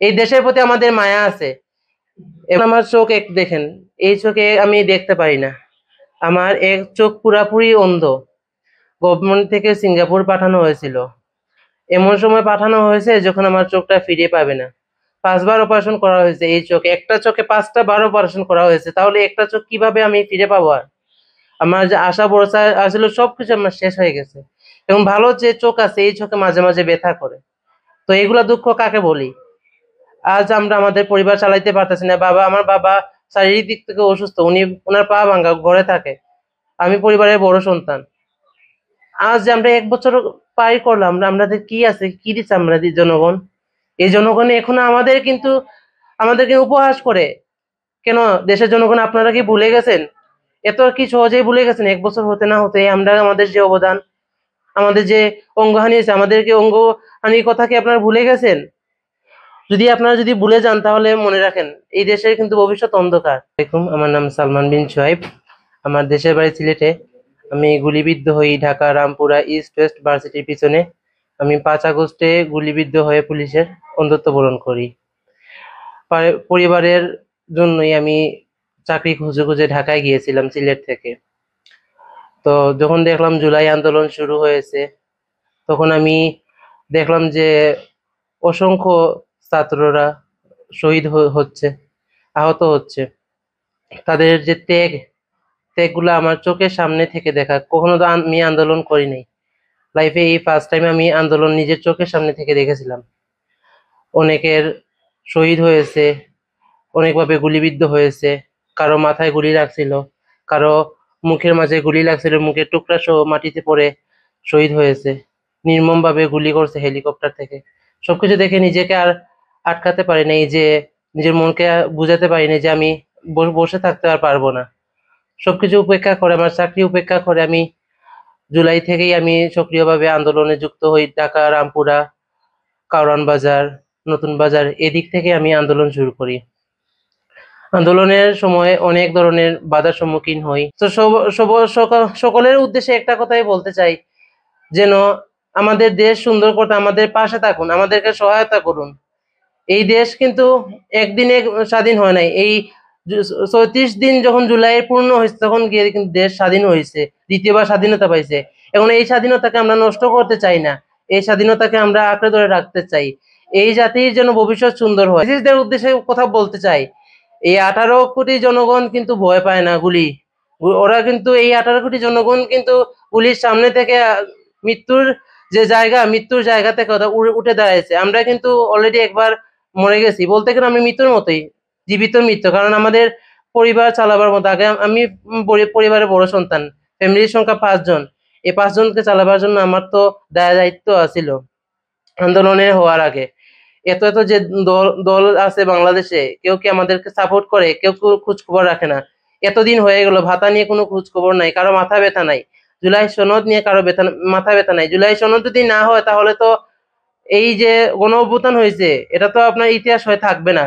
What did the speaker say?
এই দেশের প্রতি আমাদের মায়া আছে। এবং আমার চোখ এক দেখেন, এই চোখে আমি দেখতে পারি না, আমার এক চোখ পুরাপুরি অন্ধ। গভর্নমেন্ট থেকে সিঙ্গাপুর পাঠানো হয়েছিল, এমন সময় পাঠানো হয়েছে যখন আমার চোখটা ফিরে পাবে না। 5 বার অপারেশন করা হয়েছে এই চোখে, একটা চোখে 5টা বার অপারেশন করা হয়েছে, তাহলে একটা চোখ কিভাবে আমি ফিরে পাবো? আর আমার যে আশা ভরসা আসলে সবকিছু আমার শেষ হয়ে গেছে। এবং ভালো যে চোখ আছে এই চোখে মাঝে মাঝে ব্যথা করে। তো এগুলা দুঃখ কাকে বলি? আজ আমরা আমাদের পরিবার চালাইতে পারতেছি না। আমার বাবা শারীরিক দিক থেকে অসুস্থ, ওনার পা ভাঙা, ঘরে থাকে। আমি পরিবারের বড় সন্তান। আজ যে আমরা 1 বছর পার করলাম, আমাদের কি আছে, কি দিচ্ছে আমাদের জনগণ? এই জনগণ এখনো আমাদেরকে উপহাস করে। কেন? দেশের জনগণ আপনারা কি ভুলে গেছেন? এত কি সহজেই ভুলে গেছেন? 1 বছর হতে না হতে আমরা আমাদের যে অবদান, আমাদের যে অঙ্গহানি হয়েছে, আমাদেরকে অঙ্গহানির কথা কি আপনারা ভুলে গেছেন? যদি ভুলে যান তাহলে মনে রাখেন, এই দেশের কিন্তু ভবিষ্যৎ অন্ধকার। দেখুন, আমার নাম সালমান বিন সোহাইব। আমার দেশের বাড়ি সিলেটে। আমি গুলিবিদ্ধ হই ঢাকা রামপুরা ইস্ট ওয়েস্ট ভার্সিটির পিছনে। আমি 5 আগস্টে গুলিবিদ্ধ হয়ে পুলিশের বন্ধুত্ব বরণ করি। পরিবারের জন্যই আমি চাকরি খুঁজে খুঁজে ঢাকায় গিয়েছিলাম সিলেট থেকে। তো যখন দেখলাম জুলাই আন্দোলন শুরু হয়েছে, তখন আমি দেখলাম যে অসংখ্য ছাত্ররা শহীদ হচ্ছে, আহত হচ্ছে। তাদের যে ত্যাগগুলো আমার চোখের সামনে থেকে দেখা। কখনো তো আমি আন্দোলন করি নাই, লাইফে এই ফার্স্ট টাইম আমি আন্দোলন নিজের চোখের সামনে থেকে দেখেছিলাম। অনেকের শহীদ হয়েছে, অনেকভাবে গুলিবিদ্ধ হয়েছে। কারো মাথায় গুলি লাগছিল, কারো মুখের মাঝে গুলি লাগছিল, মুখের টুকরা সহ মাটিতে পড়ে শহীদ হয়েছে। নির্মমভাবে গুলি করছে হেলিকপ্টার থেকে। সবকিছু দেখে নিজেকে আর আটকাতে পারি নাই, যে নিজের মনকে বুঝাতে পারি নাই যে আমি বসে থাকতে আর পারবো না। সবকিছু উপেক্ষা করে, আমার চাকরি উপেক্ষা করে আমি জুলাই থেকেই আমি সক্রিয়ভাবে আন্দোলনে যুক্ত হই। ঢাকা রামপুরা, কারওয়ান বাজার, নতুন বাজার, এদিক থেকে আমি আন্দোলন শুরু করি। আন্দোলনের সময় অনেক ধরনের বাধার সম্মুখীন হই। তো সকলের উদ্দেশ্যে একটা কথাই বলতে চাই, যেন আমাদের দেশ সুন্দর করতে আমাদের পাশে থাকুন, আমাদেরকে সহায়তা করুন। এই দেশ কিন্তু একদিনে স্বাধীন হয় নাই। এই 34 দিন যখন জুলাই পূর্ণ হয়েছে, তখন গিয়ে কিন্তু দেশ স্বাধীন হয়েছে, দ্বিতীয়বার স্বাধীনতা পাইছে। এখন এই স্বাধীনতাকে আমরা নষ্ট করতে চাই না, এই স্বাধীনতাকে আমরা আঁকড়ে ধরে রাখতে চাই। এই জাতির যেন ভবিষ্যৎ সুন্দর হয়। ব্রিটিশদের উদ্দেশ্যে কথা বলতে চাই, এই 18 কোটি জনগণ কিন্তু ভয় পায় না গুলি। ওরা কিন্তু এই 18 কোটি জনগণ কিন্তু গুলির সামনে থেকে মৃত্যুর জায়গা থেকে ওরা উঠে দাঁড়াইছে। আমরা কিন্তু অলরেডি একবার মরে গেছি, বলতে গেলে আমি মৃত্যুর মতোই, জীবিত মৃত্যু। কারণ আমাদের পরিবার চালাবার মতো, আগে আমি পরিবারের বড় সন্তান, ফ্যামিলির সংখ্যা 5 জন। এই 5 জনকে চালাবার জন্য আমার তো দায়িত্ব আছিল আন্দোলনের হওয়ার আগে। এত এত যে দল দল আছে বাংলাদেশে, কেউ কি আমাদেরকে সাপোর্ট করে? কেউ খোঁজ খবর রাখে না। এতদিন হয়ে গেল, ভাতা নিয়ে কোনো খোঁজ খবর নাই, কারো মাথা ব্যথা নাই। জুলাই সনদ নিয়ে কারো মাথা ব্যথা নাই। জুলাই সনদ যদি না হয়, তাহলে তো এই যে গণ অভ্যুত্থান হয়েছে, এটা তো আপনার ইতিহাস হয়ে থাকবে না।